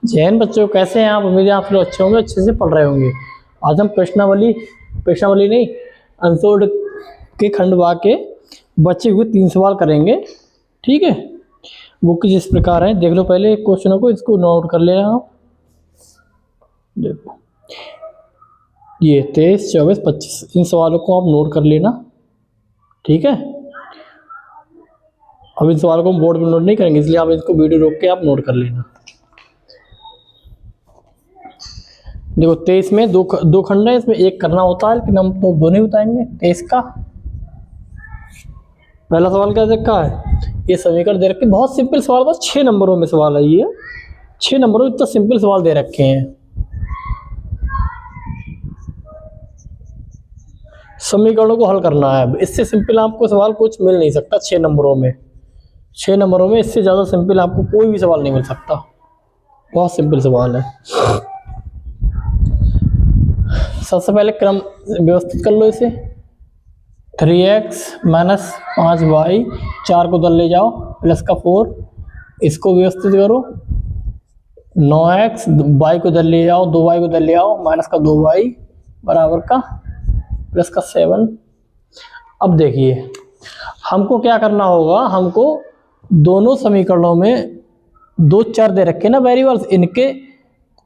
जैन बच्चों कैसे हैं आप? उम्मीद है आप लोग अच्छे होंगे, अच्छे से पढ़ रहे होंगे। आज हम प्रश्नावली नहीं, आंसर्ड के खंड वाक्य के बचे हुए 3 सवाल करेंगे। ठीक है, वो कुछ इस प्रकार है, देख लो पहले क्वेश्चनों को, इसको नोट कर लेना आप। देखो ये 23, 24, 25 इन सवालों को आप नोट कर लेना। ठीक है, अब इन सवालों को हम बोर्ड पर नोट नहीं करेंगे, इसलिए आप इसको वीडियो रोक के आप नोट कर लेना। देखो 23 में दो खंड है, इसमें एक करना होता है, लेकिन हम तो दो नहीं बताएंगे। 23 का पहला सवाल क्या देखा है, ये समीकरण दे रखे, बहुत सिंपल सवाल, बस 6 नंबरों में सवाल है ये। 6 नंबरों में इतना सिंपल सवाल दे रखे हैं। समीकरणों को हल करना है, इससे सिंपल आपको सवाल कुछ मिल नहीं सकता 6 नंबरों में। 6 नंबरों में इससे ज़्यादा सिंपल आपको कोई भी सवाल नहीं मिल सकता, बहुत सिंपल सवाल है। सबसे पहले क्रम व्यवस्थित कर लो इसे। 3x माइनस 5y, 4 को उधर ले जाओ, प्लस का 4, इसको व्यवस्थित करो। 9x, y को उधर ले जाओ, 2y को उधर ले आओ, माइनस का 2y बराबर का प्लस का 7। अब देखिए हमको क्या करना होगा, हमको दोनों समीकरणों में 2 चर दे रखे ना वेरिएबल्स, इनके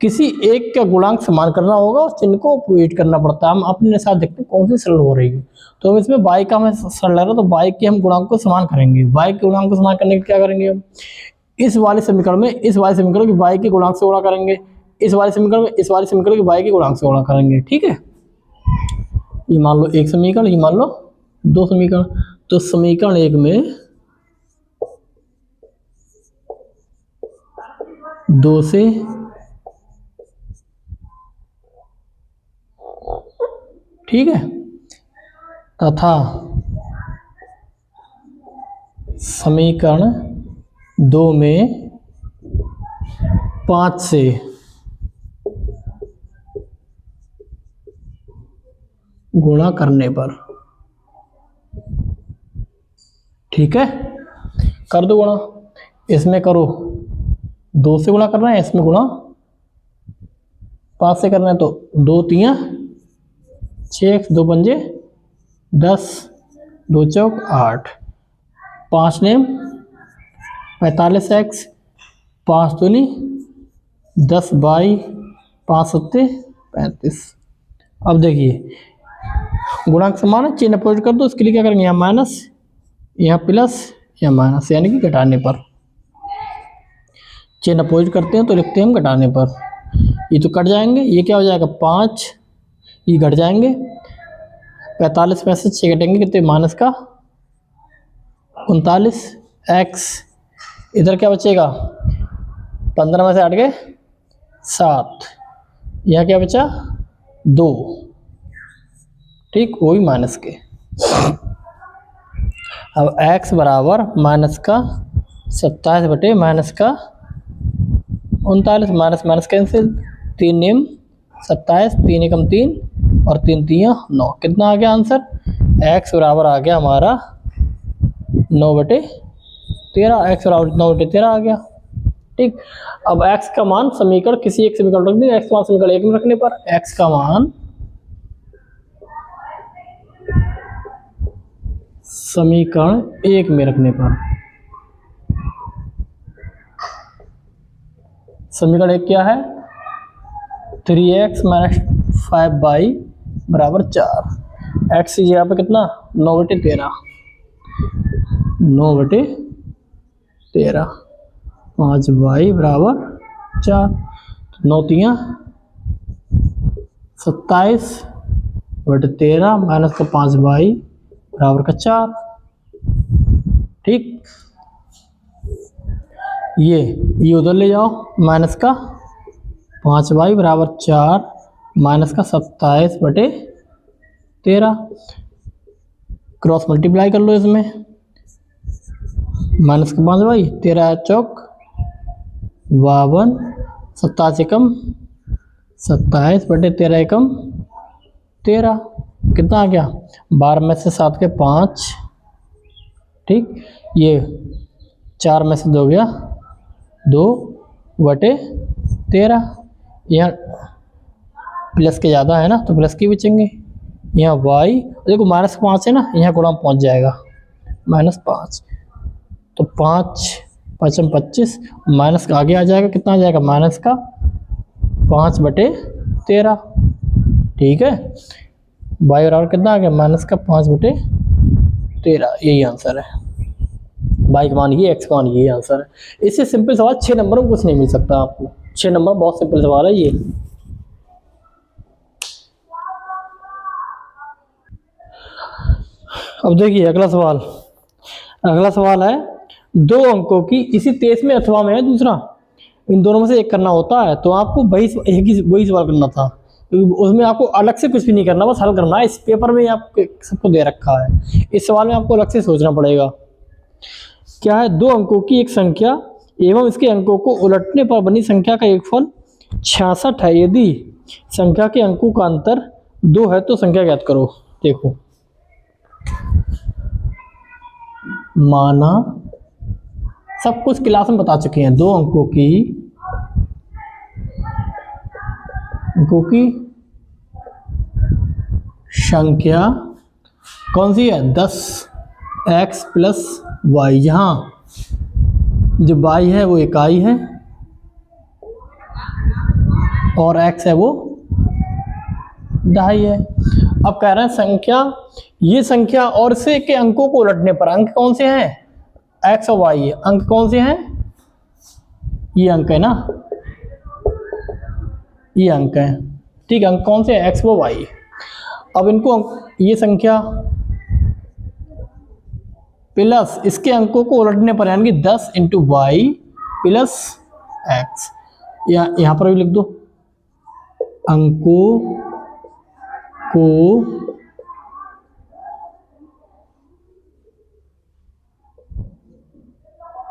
किसी एक का गुणांक समान करना होगा, उस चिन्ह को अपोजिट करना पड़ता है। हम अपने साथ देखते हैं कौन सी सरल हो रही है। तो हम इसमें y का हमें सरल लग रहा है, तो y के हम गुणांक को समान करेंगे। y के गुणांक को समान करने के क्या करेंगे, हम इस वाले समीकरण में इस वाले समीकरण की y के गुणांक से गुणा करेंगे, इस वाले समीकरण में इस वाले समीकरण की y के गुणांक से गुणा करेंगे। ठीक है, ये मान लो एक समीकरण, ये मान लो 2 समीकरण। तो समीकरण 1 में 2 से ठीक है, तथा समीकरण 2 में 5 से गुणा करने पर। ठीक है, कर दो गुणा, इसमें करो 2 से गुणा करना है, इसमें गुणा 5 से करना है, तो 2 3 6, 2 पंजे 10, 2 चौक 8, 5 नेम 45x, 5 दूनी 10 बाई 5 सत्ते 35। अब देखिए गुणांक समान है, चिन्ह अपोजिट कर दो। इसके लिए क्या करेंगे, यहाँ माइनस, यहाँ प्लस, यहाँ माइनस, यानी कि घटाने पर। चिन्ह अपोजिट करते हैं तो लिखते हैं हम घटाने पर। ये तो कट जाएंगे, ये क्या हो जाएगा 5, ये घट जाएंगे, 45 में से 6 घटेंगे कितने, माइनस का 39 x, इधर क्या बचेगा 15 में से हट गए 7, यहाँ क्या बचा 2। ठीक, वही माइनस के। अब x बराबर माइनस का 27 बटे माइनस का 39, माइनस माइनस कैंसिल, 3 नेम 27, 3 एकम 3 और 3 3 9। कितना आ गया आंसर, x बराबर आ गया हमारा 9 बटे 13, x बराबर 9 बटे 13 आ गया। ठीक, अब x का मान समीकरण किसी एक समीकरण रख देंगे, x का मान समीकरण 1 में रखने पर, x का मान समीकरण 1 में रखने पर, समीकरण 1 क्या है, 3x माइनस 5y बराबर 4, x की जगह पे कितना 9 बटे 13, 9 बटे 13, 5y बराबर 4, 9 3 27 बटे 13 माइनस का 5y बराबर का 4। ठीक, ये उधर ले जाओ, माइनस का 5y बराबर 4 माइनस का 27 बटे 13, क्रॉस मल्टीप्लाई कर लो इसमें, माइनस का 5y, 13 चौक 52, 27 एकम 27 बटे 13 एकम 13, कितना आ गया 12 में से 7 के 5। ठीक, ये 4 में से 2 गया 2 बटे 13, यहाँ प्लस के ज़्यादा है ना तो प्लस के बचेंगे। यहाँ y देखो -5 है ना, यहाँ गुणा पहुँच जाएगा -5, तो 5 5 25 माइनस का आगे आ जाएगा, कितना आ जाएगा माइनस का 5/13। ठीक है, y बराबर कितना आ गया माइनस का 5/13। यही आंसर है, y का मान ये, x का मान ये आंसर है। इससे सिंपल सवाल 6 नंबर में कुछ नहीं मिल सकता आपको। 6 नंबर बहुत सिंपल सवाल है ये। अब देखिए अगला सवाल। अगला सवाल है 2 अंकों की, इसी 23वें अथवा में है दूसरा, इन दोनों में से एक करना होता है, तो आपको वही सवाल करना था। उसमें आपको अलग से कुछ भी नहीं करना, बस हल करना है। इस पेपर में आपको सबको दे रखा है, इस सवाल में आपको अलग से सोचना पड़ेगा। क्या है, 2 अंकों की एक संख्या एवं इसके अंकों को उलटने पर बनी संख्या का एक फल 66 है। यदि संख्या के अंकों का अंतर 2 है तो संख्या ज्ञात करो। देखो, माना सब कुछ क्लास में बता चुके हैं। 2 अंकों की संख्या कौन सी है, 10x + y। जहाँ जो y है वो इकाई है और x है वो दहाई है। अब कह रहे हैं संख्या, ये संख्या और से के अंकों को उलटने पर अंक कौन से हैं, x और y। अंक कौन से हैं, ये अंक है ना, ये अंक है। ठीक है, अंक कौन से हैं, x व y। अब इनको ये संख्या प्लस इसके अंकों को उलटने पर यानी कि 10 × y + x, यहाँ पर भी लिख दो, अंकों को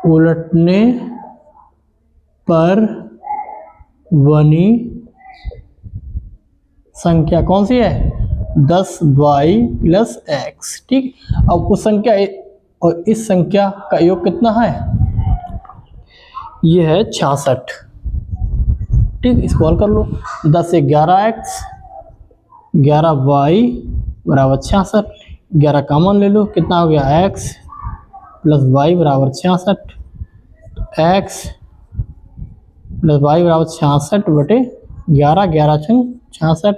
उलटने पर बनी संख्या कौन सी है, 10y + x। ठीक, अब उस संख्या और इस संख्या का योग कितना है, ये है 66। ठीक, इसको हल कर लो। 10 से 11x 11y = 66। 11 कॉमन ले लो, कितना हो गया, x + y = 66। x + y = 66/11, 11 × 66,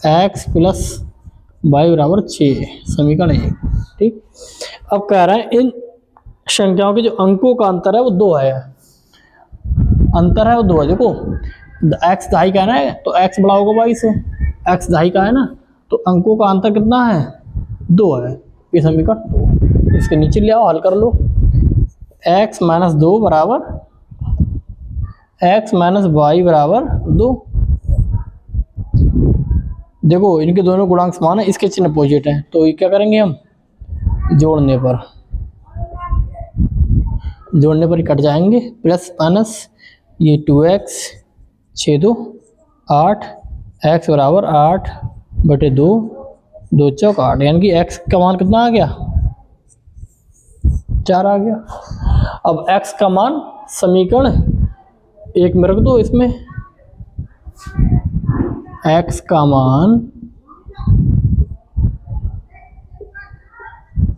x + y = 6, समीकरण 1। ठीक, अब कह रहे हैं इन संख्याओं के जो अंकों का अंतर है वो 2 है। अंतर है वो 2 है। देखो, x दहाई का है ना, तो x बड़ा होगा y से, x दहाई का है ना, तो अंकों का अंतर कितना है, 2 है। ये समीकरण 2, इसके नीचे ले आओ, हल कर लो। x - 2 = x - y = 2। देखो, इनके दोनों गुणांक समान है, इसके चिन्ह अपोजिट है, तो ये क्या करेंगे हम, जोड़ने पर कट जाएंगे, प्लस माइनस ये 2x 6 2 8, x = 8/2, 2 चौक 8, यानी कि x का मान कितना आ गया, 4 आ गया। अब x का मान समीकरण 1 में रख दो। इसमें x का मान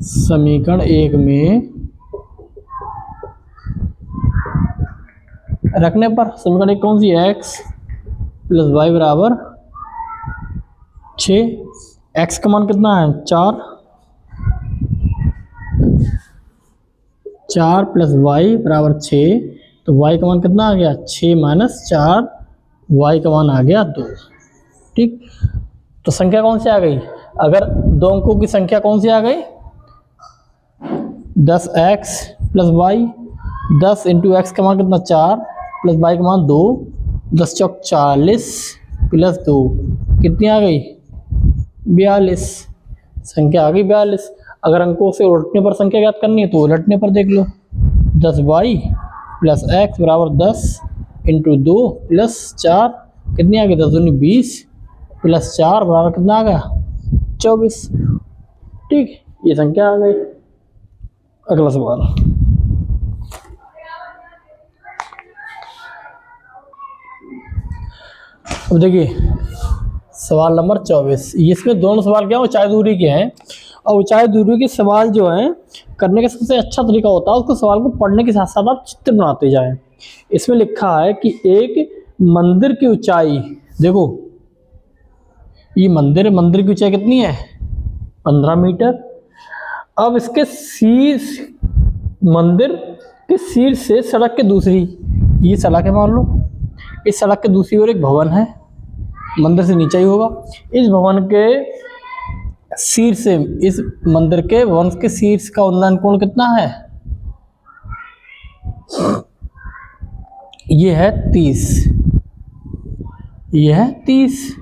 समीकरण 1 में रखने पर समीकरण 1 कौन सी है, x + y = 6। x का मान कितना है, 4 + y = 6, तो y का मान कितना आ गया, 6 - 4, y का मान आ गया 2। ठीक, तो संख्या कौन सी आ गई, अगर 2 अंकों की संख्या कौन सी आ गई, 10x + y, 10 × x का मान कितना, 4 + y का मान 2, 10 चौक 40 + 2 कितनी आ गई, 42। संख्या आ गई 42। अगर अंकों से उलटने पर संख्या ज्ञात करनी है तो उलटने पर देख लो, 10y + x = 10 × 2 + 4 कितनी आ गई, 10 दूनी 20 + 4 = कितना आ गया, 24। ठीक, ये संख्या आ गई। अगला सवाल, अब देखिए सवाल नंबर 24, इसमें दोनों सवाल क्या ऊंचाई दूरी के हैं, और ऊंचाई दूरी के सवाल जो हैं करने का सबसे अच्छा तरीका होता है उसको सवाल को पढ़ने के साथ साथ आप चित्र बनाते जाएं। इसमें लिखा है कि एक मंदिर की ऊंचाई, देखो ये मंदिर की ऊंचाई कितनी है 15 मीटर। अब इसके शीर्ष, मंदिर के शीर्ष से सड़क के दूसरी, ये सड़क है मान लो, इस सड़क के दूसरी ओर एक भवन है, मंदिर से नीचे ही होगा। इस भवन के शीर्ष से, इस मंदिर के भवन के शीर्ष का उन्नयन कोण कितना है, ये है 30, यह है 30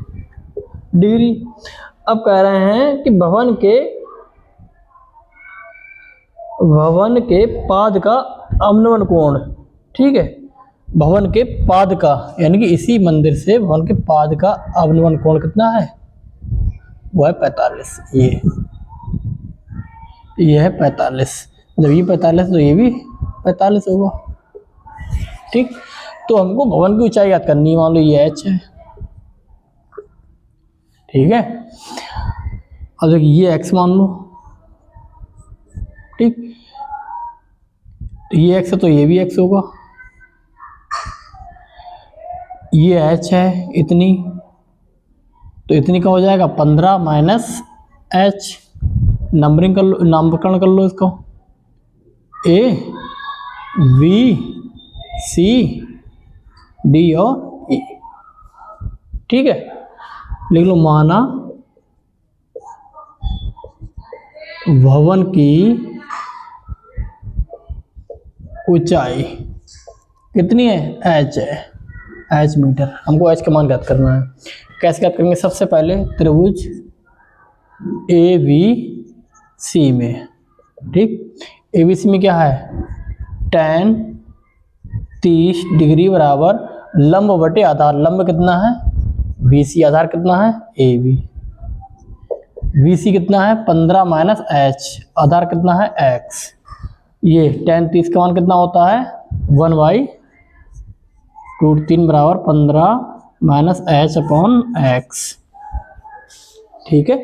डिग्री। अब कह रहे हैं कि भवन के पाद का अवनमन कोण, ठीक है, भवन के पाद का यानी कि इसी मंदिर से भवन के पाद का अवनमन कोण कितना है, वो है 45। ये है 45, जब ये 45 तो ये भी 45 होगा, ठीक। तो हमको भवन की ऊंचाई याद करनी है, मान लो ये h है, ठीक है। अब देखिए ये x मान लो, ठीक, ये x है तो ये भी x होगा, ये h है इतनी, तो इतनी का हो जाएगा 15 माइनस h, नंबरिंग कर लो, नामकरण कर लो इसको, A V C D और E, ठीक है। लिख लो माना भवन की ऊंचाई कितनी है, h है, h मीटर। हमको h का मान ज्ञात करना है, कैसे ज्ञात करेंगे, सबसे पहले त्रिभुज ABC में, ठीक, ABC में क्या है tan 30 डिग्री बराबर लंब बटे आधार, लंब कितना है BC, आधार कितना है AB, BC कितना है 15 माइनस h, आधार कितना है x, ये tan 30 का मान कितना होता है 1/√3 बराबर 15 माइनस h अपॉन x, ठीक है।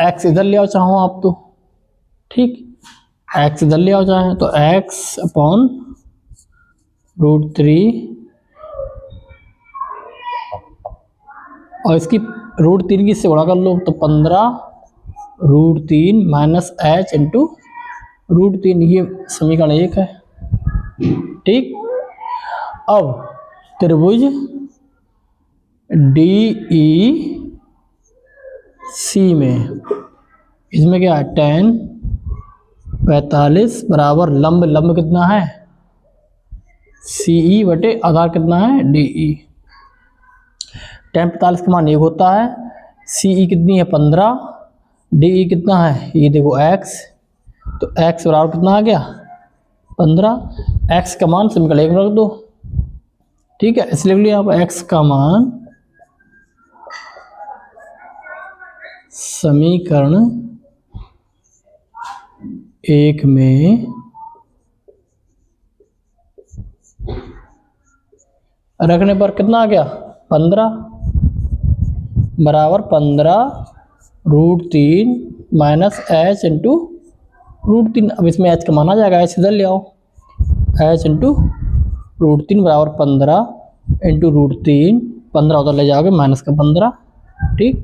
x इधर ले आओ चाहो आप तो, ठीक, x इधर ले आओ चाहे तो x अपॉन √3, और इसकी √3 की इससे बड़ा कर लो तो 15√3 माइनस h इंटू √3, ये समीकरण 1 है, ठीक। अब त्रिभुज DEC में, इसमें क्या है tan 45 बराबर लंब कितना है CE बटे आधार कितना है DE, tan 45 का मान 1 होता है, CE कितनी है 15, DE कितना है ये देखो x, तो x बराबर कितना आ गया 15, x का मान समीकरण 1 में रख दो, ठीक है। इसलिए लिख लिया आप x का मान समीकरण 1 में रखने पर कितना आ गया 15 बराबर 15√3 माइनस h इंटू √3। अब इसमें h का मान आ जाएगा, h इधर ले आओ, h इंटू √3 बराबर 15 इंटू √3, 15 उधर ले जाओगे माइनस का 15, ठीक।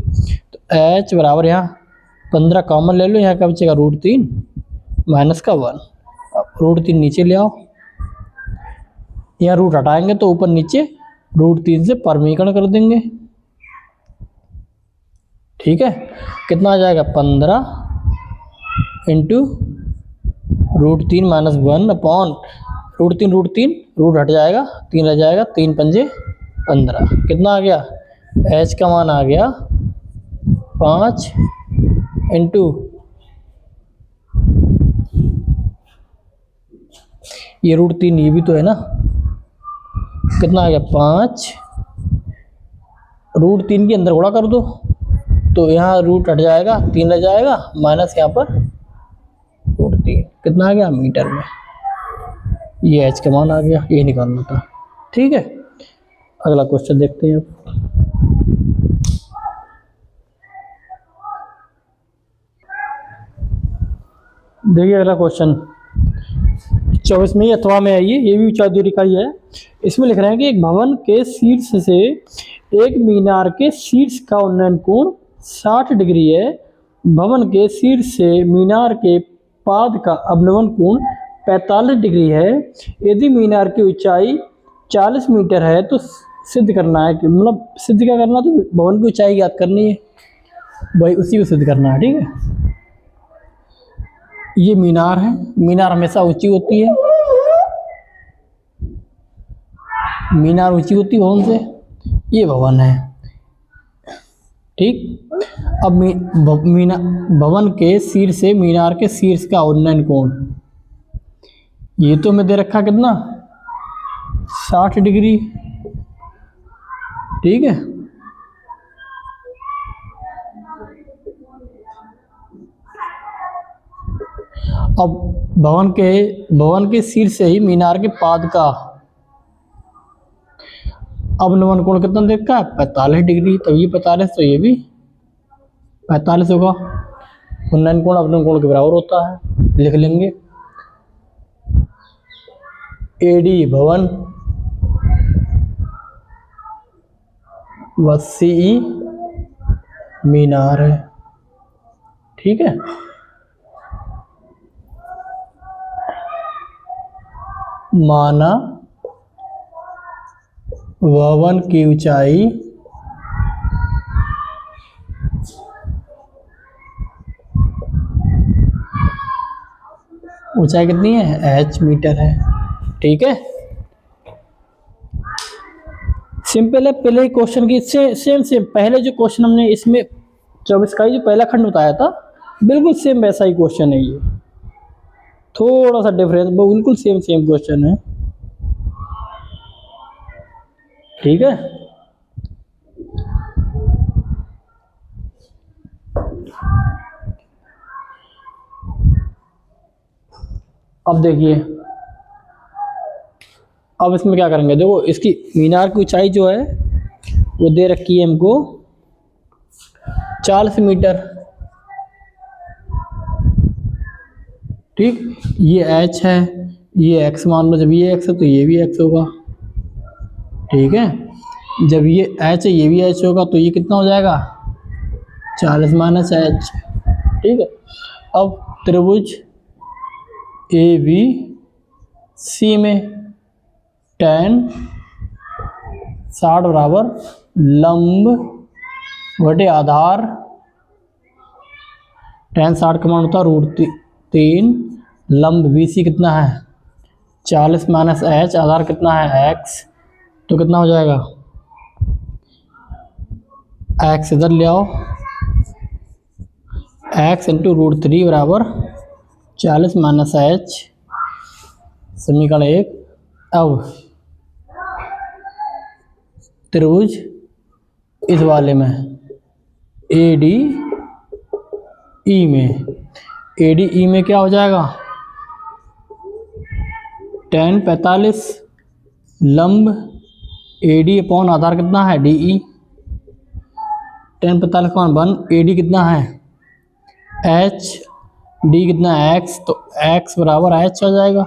तो h बराबर यहाँ 15 कॉमन ले लो, यहाँ का बचेगा √3 माइनस का 1, √3 नीचे ले आओ, यहाँ रूट हटाएंगे तो ऊपर नीचे √3 से परमीकरण कर देंगे, ठीक है। कितना आ जाएगा 15 इंटू √3 माइनस 1 अपॉन √3 रूट हट जाएगा, 3 रह जाएगा, 3 पंजे 15, कितना आ गया h का मान आ गया 5 इंटू ये √3, ये भी तो है ना, कितना आ गया 5, √3 के अंदर गुणा कर दो तो यहाँ रूट हट जाएगा, 3 रह जाएगा, माइनस यहाँ पर √3, कितना आ गया मीटर में, ये h का मान आ गया, ये निकालना था, ठीक है। अगला क्वेश्चन देखते हैं अब। देखिए अगला क्वेश्चन 24वें अथवा में है, ये भी ऊंचाई दूरी का ही है। इसमें लिख रहे हैं कि एक भवन के शीर्ष से एक मीनार के शीर्ष का उन्नयन कोण 60 डिग्री है। भवन के शीर्ष से मीनार के पाद का अवनमन कोण 45 डिग्री है। यदि मीनार की ऊंचाई 40 मीटर है तो सिद्ध करना है कि मतलब सिद्ध क्या करना, तो भवन की ऊंचाई ज्ञात करनी है, भाई उसी को सिद्ध करना है। ठीक है, ये मीनार है, मीनार हमेशा ऊंची होती है, मीनार ऊंची होती है भवन से। ये भवन है, ठीक। अब भवन के शीर्ष से मीनार के शीर्ष का उन्नयन कोण, ये तो मैं दे रखा कितना 60 डिग्री, ठीक है। अब भवन के शीर्ष से ही मीनार के पाद का अवनमन कोण कितना देखा है 45 डिग्री, तो ये 45 तो ये भी 45 होगा। उन्नयन कोण अवनमन कोण के बराबर होता है, लिख लेंगे। एडी भवन व सीई मीनार है, ठीक है। माना भवन की ऊंचाई कितनी है h मीटर है, ठीक है। सिंपल है, पहले ही क्वेश्चन की सेम पहले जो क्वेश्चन हमने इसमें 24 का ही जो पहला खंड बताया था, बिल्कुल सेम वैसा ही क्वेश्चन है। ये थोड़ा सा डिफरेंस, बिल्कुल सेम क्वेश्चन है, ठीक है। अब देखिए, अब इसमें क्या करेंगे, देखो इसकी मीनार की ऊंचाई जो है वो दे रखी है हमको 40 मीटर, ठीक। ये h है, ये x मान लो, जब ये x है तो ये भी x होगा, ठीक है। जब ये h है ये भी h होगा, तो ये कितना हो जाएगा 40 माइनस h, ठीक है। अब त्रिभुज ABC में tan 60 बराबर लंब बटे आधार, tan 60 का मान होता है √3, लंब BC कितना है 40 माइनस h, आधार कितना है x, तो कितना हो जाएगा x इधर ले आओ, x इंटू √3 बराबर 40 माइनस h, समीकरण 1। अब त्रिभुज इस वाले में ADE में क्या हो जाएगा tan 45 लंब AD अपॉन आधार कितना है DE, tan 45 का मान 1, AD कितना है H, D कितना है x, तो x बराबर h आ जाएगा।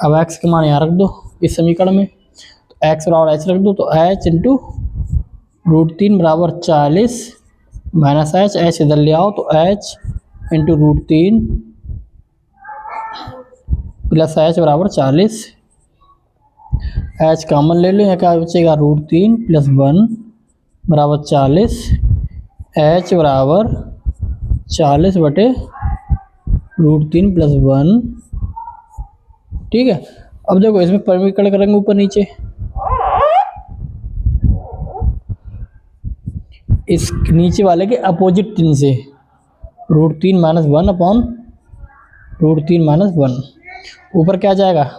अब x के मान यहाँ रख दो इस समीकरण में, तो x बराबर h रख दो, तो h इंटू √3 बराबर 40 माइनस h इधर ले आओ, तो h इंटू √3 प्लस h बराबर 40, h कॉमन ले लो, यहाँ क्या बचेगा √3 प्लस 1 बराबर 40, h बराबर 40 बटे √3 प्लस 1, ठीक है। अब देखो इसमें परिमीकरण करेंगे ऊपर नीचे, इस नीचे वाले के अपोजिट चिन्ह से √3 माइनस 1 अपॉन √3 माइनस 1, ऊपर क्या जाएगा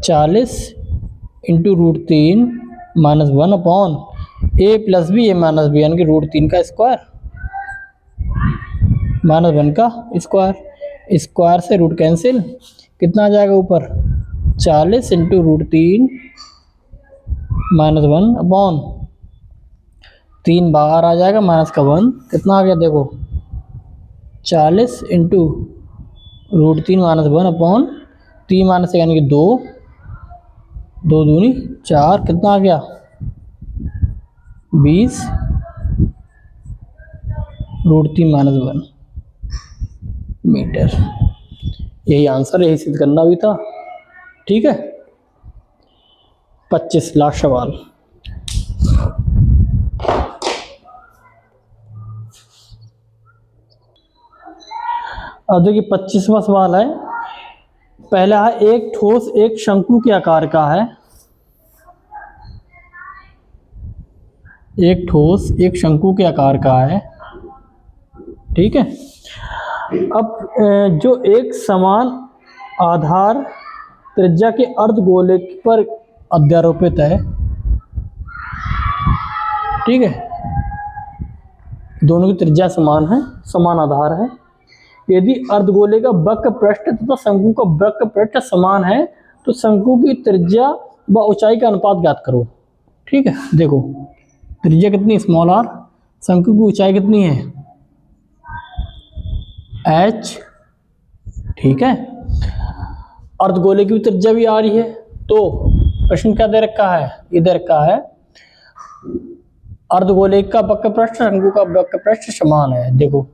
40 into √3 minus 1 upon a plus B, A minus B, यानी कि √3 का स्क्वायर माइनस 1 का स्क्वायर, स्क्वायर से रूट कैंसिल, कितना आ जाएगा ऊपर 40 इंटू √3 -1 अपॉन 3 बाहर आ जाएगा, माइनस का 1 कितना आ गया देखो 40 इंटू √3 -1 अपॉन 3 माइनस यानी कि 2, 2 दूनी 4 कितना आ गया 20 √3 -1 मीटर। यही आंसर, यही सिद्ध करना भी था। ठीक है, 25 लास्ट सवाल। अब देखिए 25वां सवाल है। पहला है एक ठोस एक शंकु के आकार का है। एक ठोस एक शंकु के आकार का है। ठीक है, अब जो एक समान आधार त्रिज्या के अर्धगोले पर अध्यारोपित है। ठीक है, दोनों की त्रिज्या समान है, समान आधार है। यदि अर्धगोले का वक्र पृष्ठ तथा शंकु का वक्र पृष्ठ समान है तो शंकु की त्रिज्या व ऊंचाई का अनुपात ज्ञात करो। ठीक है, देखो त्रिज्या कितनी स्मॉल आर, शंकु की ऊंचाई कितनी है h। ठीक है, अर्धगोले की त्रिज्या भी आ रही है। तो प्रश्न क्या दे रखा है, ये दे रखा है अर्धगोले का वक्र पृष्ठ शंकु का वक्र पृष्ठ समान है। देखो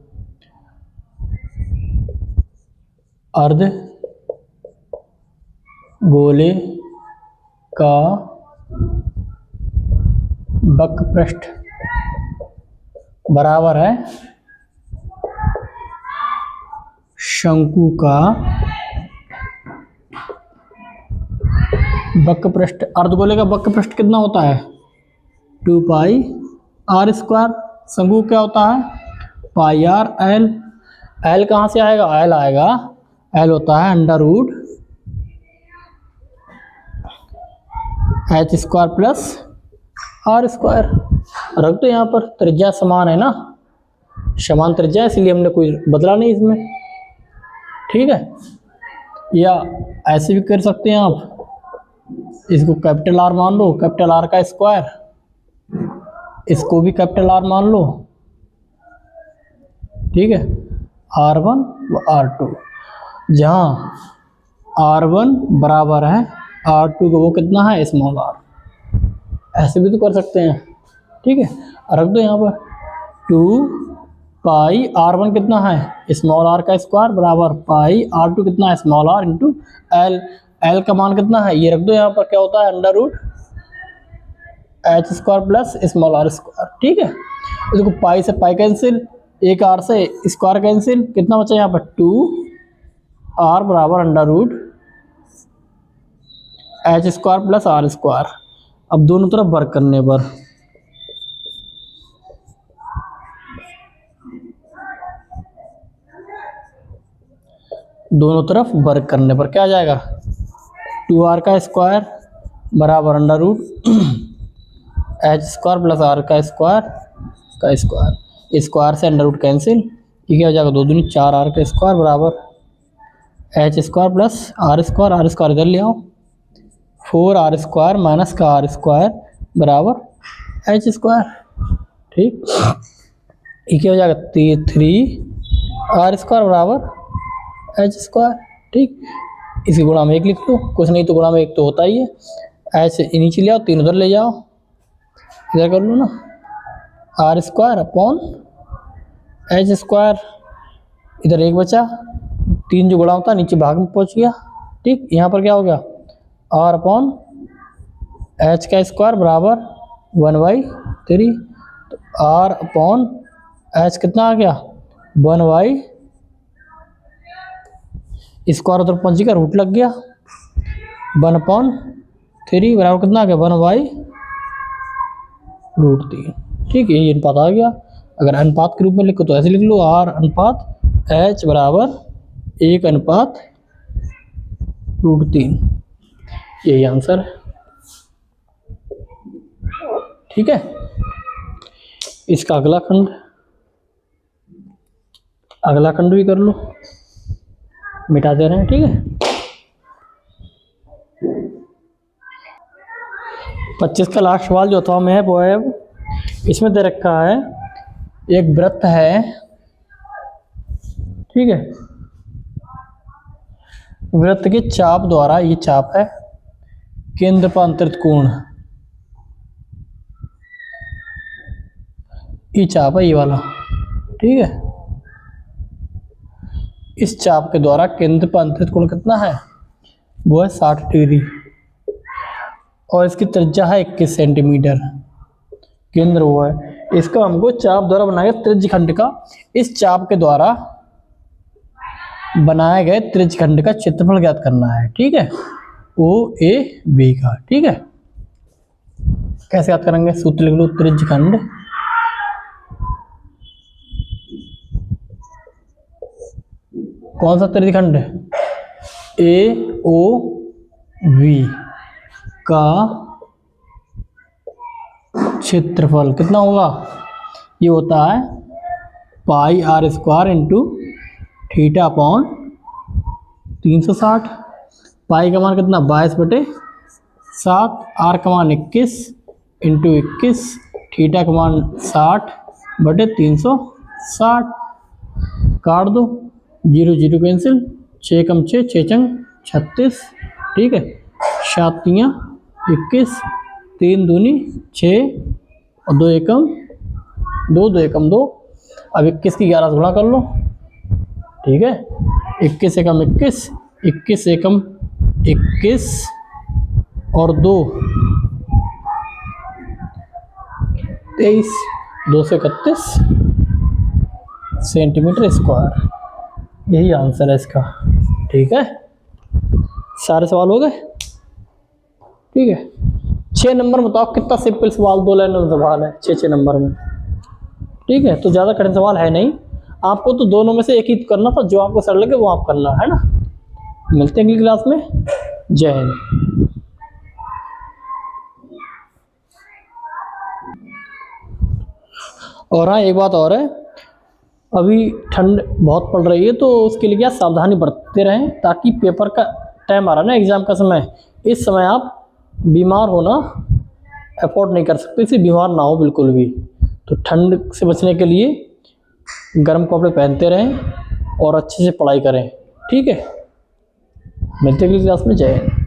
अर्ध गोले का वक्र पृष्ठ बराबर है शंकु का वक्र पृष्ठ। अर्धगोले का वक्र पृष्ठ कितना होता है 2 पाई r स्क्वायर। शंकु क्या होता है पाई r l। l कहाँ से आएगा, l आएगा, l होता है √ h square plus r square. रख दो यहाँ पर, त्रिज्या समान है ना, समान त्रिज्या, इसलिए हमने कोई बदला नहीं इसमें। ठीक है, या ऐसे भी कर सकते हैं आप, इसको कैपिटल R मान लो, कैपिटल R का स्क्वायर, इसको भी कैपिटल R मान लो। ठीक है, R1 व R2, जहाँ R1 बराबर है R2 को, वो कितना है स्मॉल r। ऐसे भी तो कर सकते हैं। ठीक है, रख दो यहाँ पर 2 पाई R1 कितना है स्मॉल r का स्क्वायर बराबर पाई R2 कितना है small r into l। l का मान कितना है ये रख दो यहाँ पर, क्या होता है √ h square plus small r square. ठीक है, देखो पाई से पाई कैंसिल, एक r से स्क्वायर कैंसिल, कितना बचा यहाँ पर 2r बराबर √ h square plus r square. अब दोनों तरफ वर्क करने पर क्या आ जाएगा 2r का स्क्वायर बराबर √ h स्क्वायर प्लस r का स्क्वायर स्क्वायर से √ कैंसिल, ये क्या हो जाएगा 2 दूनी 4r का स्क्वायर बराबर h square plus r square इधर ले आओ, 4r स्क्वायर माइनस का r स्क्वायर बराबर h स्क्वायर। ठीक, ये क्या हो जाएगा 3r स्क्वायर बराबर h स्क्वायर। ठीक, इसी गुणा में 1 लिख लो, कुछ नहीं तो गुणा में 1 तो होता ही है। h नीचे ले आओ, 3 उधर ले जाओ, इधर कर लो ना, r square upon h square, इधर 1 बचा, 3 जो गुणा होता है नीचे भाग में पहुंच गया। ठीक, यहाँ पर क्या हो गया r अपॉन h का स्क्वायर बराबर 1/3, तो r अपॉन h कितना आ गया 1/, स्क्वायर उधर पहुंच गया, रूट लग गया, 1/3 बराबर कितना आ गया 1/√3। ठीक है, ये अनुपात आ गया। अगर अनुपात के रूप में लिखो तो ऐसे लिख लो, r अनुपात h बराबर 1/√3, यही आंसर है। ठीक है, इसका अगला खंड भी कर लो, मिटा दे रहे हैं। ठीक है, 25 का लास्ट सवाल जो था मैं वो है, इसमें दे रखा है एक वृत्त है, ठीक है, वृत्त की चाप द्वारा, ये चाप है, केंद्र पर अंतरित कोण, ये चाप है ये वाला, ठीक है। इस चाप के द्वारा केंद्र पर अंतरित कोण कितना है, वो है 60 डिग्री और इसकी त्रिज्या है 21 सेंटीमीटर, केंद्र वो है। इसका हमको चाप द्वारा बनाया गया त्रिज्य खंड का, इस चाप के द्वारा बनाए गए त्रिज्य खंड का क्षेत्रफल ज्ञात करना है, ठीक है, ओ ए बी का, ठीक है। कैसे याद करेंगे, सूत्र लिख लो, त्रिज्य खंड कौन सा त्रिज्य खंड, ए ओ बी का क्षेत्रफल कितना होगा, ये होता है pi r square into theta upon 360। Pi का मान कितना 22/7, आर का मान 21 इंटू 21, थीटा का मान 60/360। काट दो, 0 0 कैंसिल, 6 कम 6 6 चंग 36, ठीक है। 7 तियाँ 21, 3 दूनी 6 और 2 एकम 2, 2 एकम 2। अब 21 की 11 से गुणा कर लो, ठीक है। 21 एकम 21, 21 एकम 21 और 2 23, 231 सेंटीमीटर स्क्वायर, यही आंसर है इसका, ठीक है। सारे सवाल हो गए, ठीक है। 6 नंबर बताओ कितना सिंपल सवाल, 2 लाइन में सवाल है 6 नंबर में, ठीक है। तो ज़्यादा कठिन सवाल है नहीं, आपको तो दोनों में से एक ही करना था, जो आपको सरल लगे वो आप करना है ना। मिलते हैं अगली क्लास में, जय हिंद। और हाँ, एक बात और है, अभी ठंड बहुत पड़ रही है तो उसके लिए क्या सावधानी बरतते रहें, ताकि पेपर का टाइम आ रहा है ना, एग्ज़ाम का समय, इस समय आप बीमार होना अफोर्ड नहीं कर सकते, इसलिए बीमार ना हो बिल्कुल भी। तो ठंड से बचने के लिए गर्म कपड़े पहनते रहें और अच्छे से पढ़ाई करें, ठीक है। मिलते हैं अगली क्लास में, जय हिंद।